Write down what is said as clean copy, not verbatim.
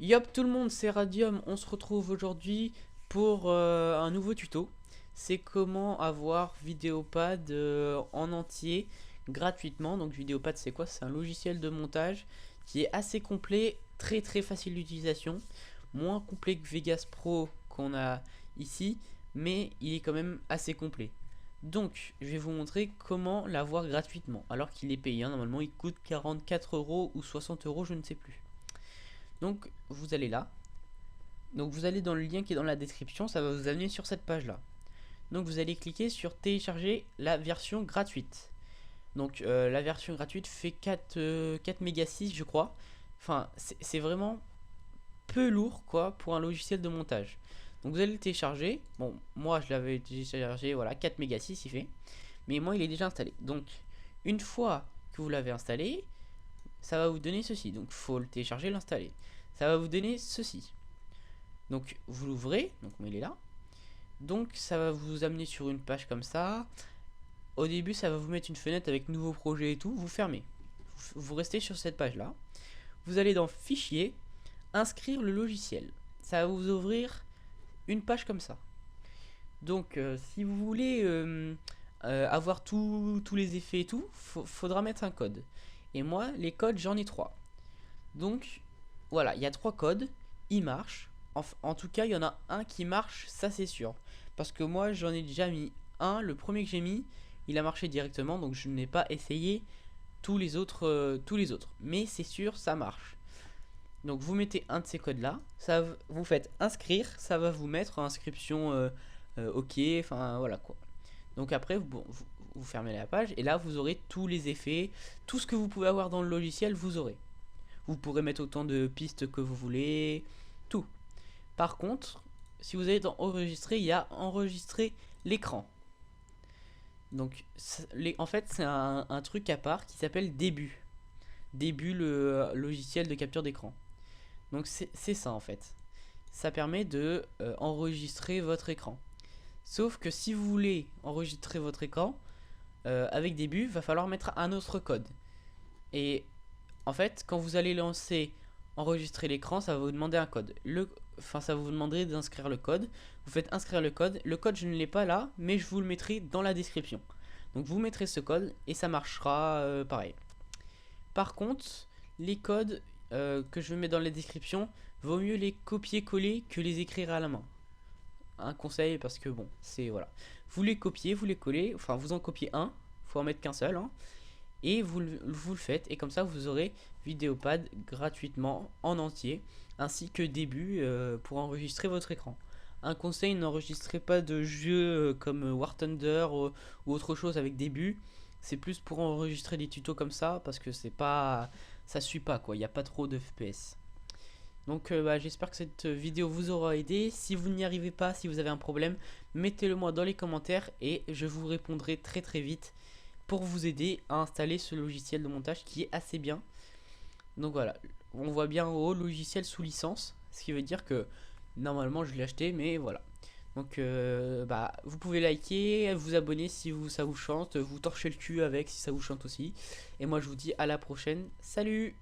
Yop tout le monde, c'est Radium, on se retrouve aujourd'hui pour un nouveau tuto. C'est comment avoir Vidéopad en entier gratuitement. Donc Vidéopad c'est quoi? C'est un logiciel de montage qui est assez complet, très facile d'utilisation. Moins complet que Vegas Pro qu'on a ici, mais il est quand même assez complet. Donc je vais vous montrer comment l'avoir gratuitement, alors qu'il est payé, hein. Normalement il coûte 44 euros ou 60 euros, je ne sais plus. Donc vous allez là, donc vous allez dans le lien qui est dans la description, ça va vous amener sur cette page là. Donc vous allez cliquer sur télécharger la version gratuite. Donc la version gratuite fait 4 mégas 6 je crois. Enfin c'est vraiment peu lourd quoi pour un logiciel de montage. Donc vous allez le télécharger. Bon moi je l'avais téléchargé, voilà, 4 mégas 6 il fait. Mais moi il est déjà installé. Donc une fois que vous l'avez installé, ça va vous donner ceci. Donc il faut le télécharger, l'installer. Ça va vous donner ceci. Donc vous l'ouvrez, donc il est là. Donc ça va vous amener sur une page comme ça. Au début ça va vous mettre une fenêtre avec nouveau projet et tout. Vous fermez. Vous restez sur cette page là. Vous allez dans fichier, inscrire le logiciel. Ça va vous ouvrir une page comme ça. Donc si vous voulez avoir tous les effets et tout, faudra mettre un code. Et moi les codes j'en ai 3. Donc voilà, il y a 3 codes, ils marchent. En tout cas, il y en a un qui marche, ça c'est sûr. Parce que moi j'en ai déjà mis un, le premier que j'ai mis, il a marché directement, donc je n'ai pas essayé tous les autres. Mais c'est sûr, ça marche. Donc vous mettez un de ces codes là, ça vous faites inscrire, ça va vous mettre inscription OK, enfin voilà quoi. Donc après vous fermez la page et là vous aurez tous les effets, tout ce que vous pouvez avoir dans le logiciel, vous aurez. Vous pourrez mettre autant de pistes que vous voulez, tout. Par contre, si vous allez dans enregistrer, il y a enregistrer l'écran. Donc en fait c'est un truc à part qui s'appelle début. Début, le logiciel de capture d'écran. Donc c'est ça en fait. Ça permet de enregistrer votre écran. Sauf que si vous voulez enregistrer votre écran avec début, va falloir mettre un autre code. Et en fait, quand vous allez lancer enregistrer l'écran, ça va vous demander un code. Enfin, ça va vous demander d'inscrire le code. Vous faites inscrire le code. Le code, je ne l'ai pas là, mais je vous le mettrai dans la description. Donc vous mettrez ce code et ça marchera pareil. Par contre, les codes que je mets dans la description, vaut mieux les copier-coller que les écrire à la main. Un conseil parce que bon, c'est voilà. Vous les copiez, vous les collez, enfin vous en copiez un, faut en mettre qu'un seul, hein, et vous le faites et comme ça vous aurez Vidéopad gratuitement en entier ainsi que début pour enregistrer votre écran. Un conseil, n'enregistrez pas de jeux comme War Thunder ou autre chose avec début. C'est plus pour enregistrer des tutos comme ça parce que c'est pas, ça suit pas quoi, il n'y a pas trop de FPS. Donc j'espère que cette vidéo vous aura aidé. Si vous n'y arrivez pas, si vous avez un problème, mettez-le moi dans les commentaires et je vous répondrai très vite pour vous aider à installer ce logiciel de montage qui est assez bien. Donc voilà, on voit bien en haut logiciel sous licence, ce qui veut dire que normalement je l'ai acheté, mais voilà. Donc vous pouvez liker, vous abonner si ça vous chante, vous torchez le cul avec si ça vous chante aussi. Et moi je vous dis à la prochaine, salut!